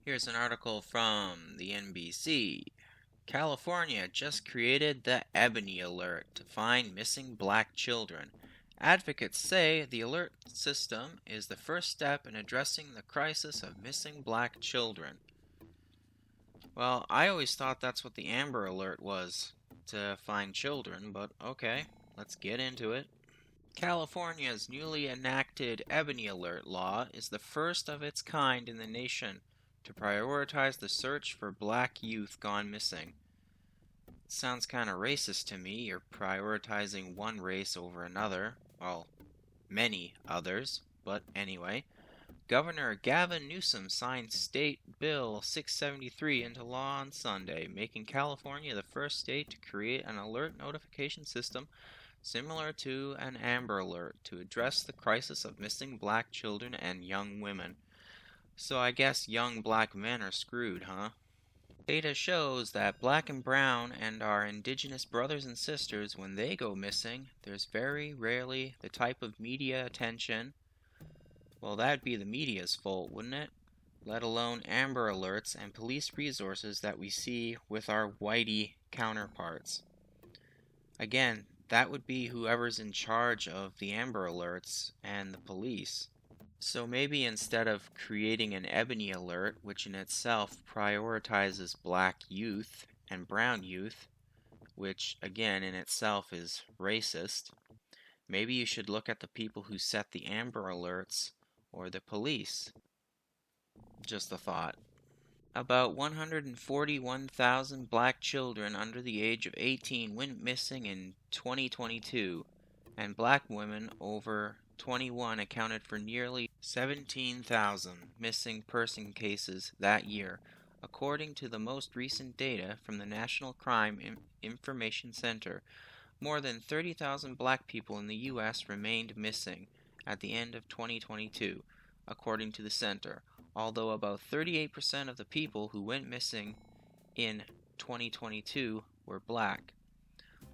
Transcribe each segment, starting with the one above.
Here's an article from the NBC. California just created the Ebony Alert to find missing black children. Advocates say the alert system is the first step in addressing the crisis of missing black children. Well, I always thought that's what the Amber Alert was, to find children, but okay, let's get into it. California's newly enacted Ebony Alert law is the first of its kind in the nation to prioritize the search for black youth gone missing. It sounds kind of racist to me. You're prioritizing one race over another. Well, many others, but anyway. Governor Gavin Newsom signed State Bill 673 into law on Sunday, making California the first state to create an alert notification system similar to an Amber Alert to address the crisis of missing black children and young women. So I guess young black men are screwed, huh? Data shows that black and brown and our indigenous brothers and sisters, when they go missing, there's very rarely the type of media attention. Well, that'd be the media's fault, wouldn't it? Let alone Amber Alerts and police resources that we see with our whitey counterparts. Again, that would be whoever's in charge of the Amber Alerts and the police. So maybe instead of creating an Ebony Alert, which in itself prioritizes black youth and brown youth, which again in itself is racist, maybe you should look at the people who set the Amber Alerts or the police. Just a thought. About 141,000 black children under the age of 18 went missing in 2022, and black women over 21 accounted for nearly 17,000 missing person cases that year, according to the most recent data from the National Crime Information Center. More than 30,000 black people in the U.S. remained missing at the end of 2022, according to the center, although about 38% of the people who went missing in 2022 were black.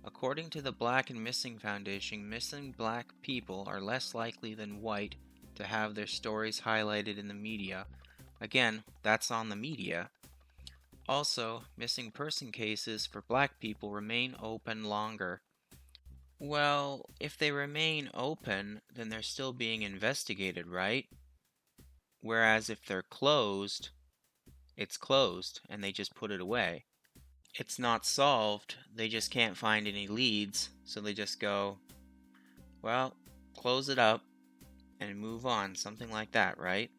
According to the Black and Missing Foundation, missing black people are less likely than white to have their stories highlighted in the media. Again, that's on the media. Also, missing person cases for black people remain open longer. Well, if they remain open, then they're still being investigated, right? Whereas if they're closed, it's closed and they just put it away. It's not solved, they just can't find any leads, so they just go, well, close it up and move on, something like that, right?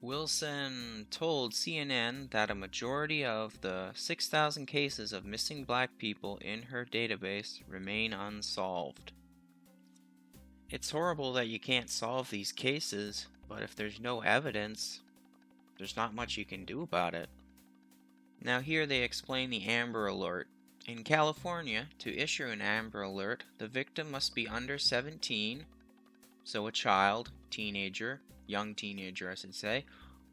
Wilson told CNN that a majority of the 6,000 cases of missing black people in her database remain unsolved. It's horrible that you can't solve these cases, but if there's no evidence, there's not much you can do about it. Now here they explain the Amber Alert. In California, to issue an Amber Alert, the victim must be under 17, so a child, teenager, young teenager I should say,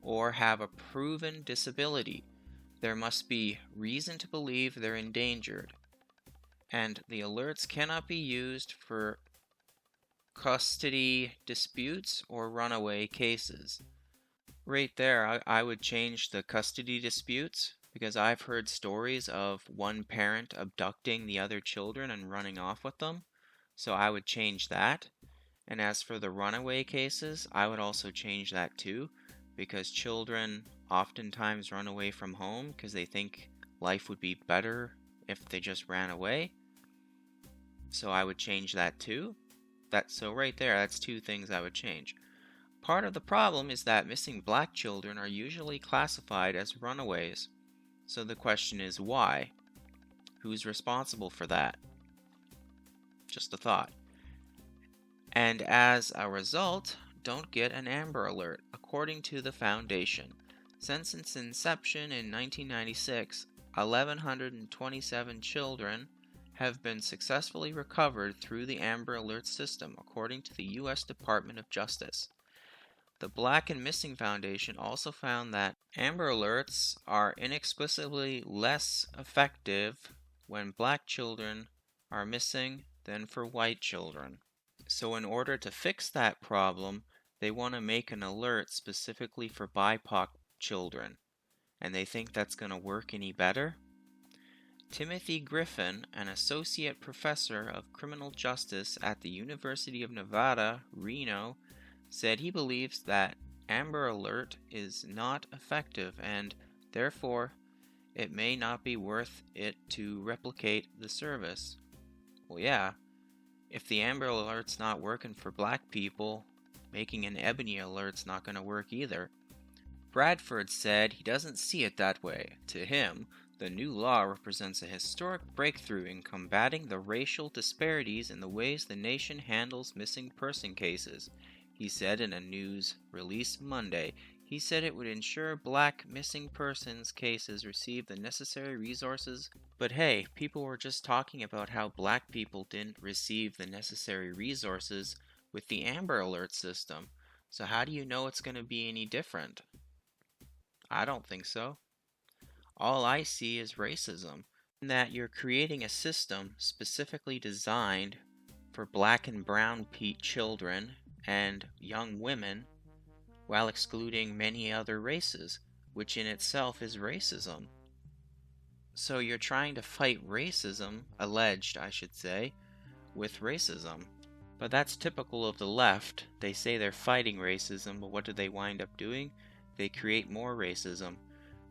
or have a proven disability. There must be reason to believe they're endangered. And the alerts cannot be used for custody disputes or runaway cases. Right there, I would change the custody disputes, because I've heard stories of one parent abducting the other children and running off with them, so I would change that. And as for the runaway cases, I would also change that too, because children oftentimes run away from home because they think life would be better if they just ran away. So I would change that too. So right there, that's two things I would change. Part of the problem is that missing black children are usually classified as runaways. So the question is why? Who's responsible for that? Just a thought. And as a result, don't get an Amber Alert, according to the foundation. Since its inception in 1996, 1,127 children have been successfully recovered through the Amber Alert system, according to the U.S. Department of Justice. The Black and Missing Foundation also found that Amber Alerts are inexplicably less effective when black children are missing than for white children. So in order to fix that problem, they want to make an alert specifically for BIPOC children, and they think that's going to work any better? Timothy Griffin, an associate professor of criminal justice at the University of Nevada, Reno, said he believes that Amber Alert is not effective and, therefore, it may not be worth it to replicate the service. Well, yeah, if the Amber Alert's not working for black people, making an Ebony Alert's not going to work either. Bradford said he doesn't see it that way. To him, the new law represents a historic breakthrough in combating the racial disparities in the ways the nation handles missing person cases. He said in a news release Monday, he said it would ensure black missing persons cases receive the necessary resources. But hey, people were just talking about how black people didn't receive the necessary resources with the Amber Alert system. So how do you know it's going to be any different? I don't think so. All I see is racism, in that you're creating a system specifically designed for black and brown children and young women while excluding many other races, which in itself is racism. So you're trying to fight racism, alleged I should say, with racism. But that's typical of the left. They say they're fighting racism, but what do they wind up doing? They create more racism.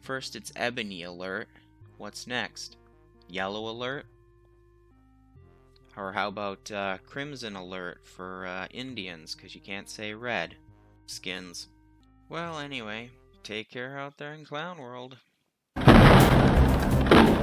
First it's Ebony Alert. What's next? Yellow Alert? Or how about Crimson Alert for Indians, because you can't say red. Skins. Well, anyway, take care out there in Clown World.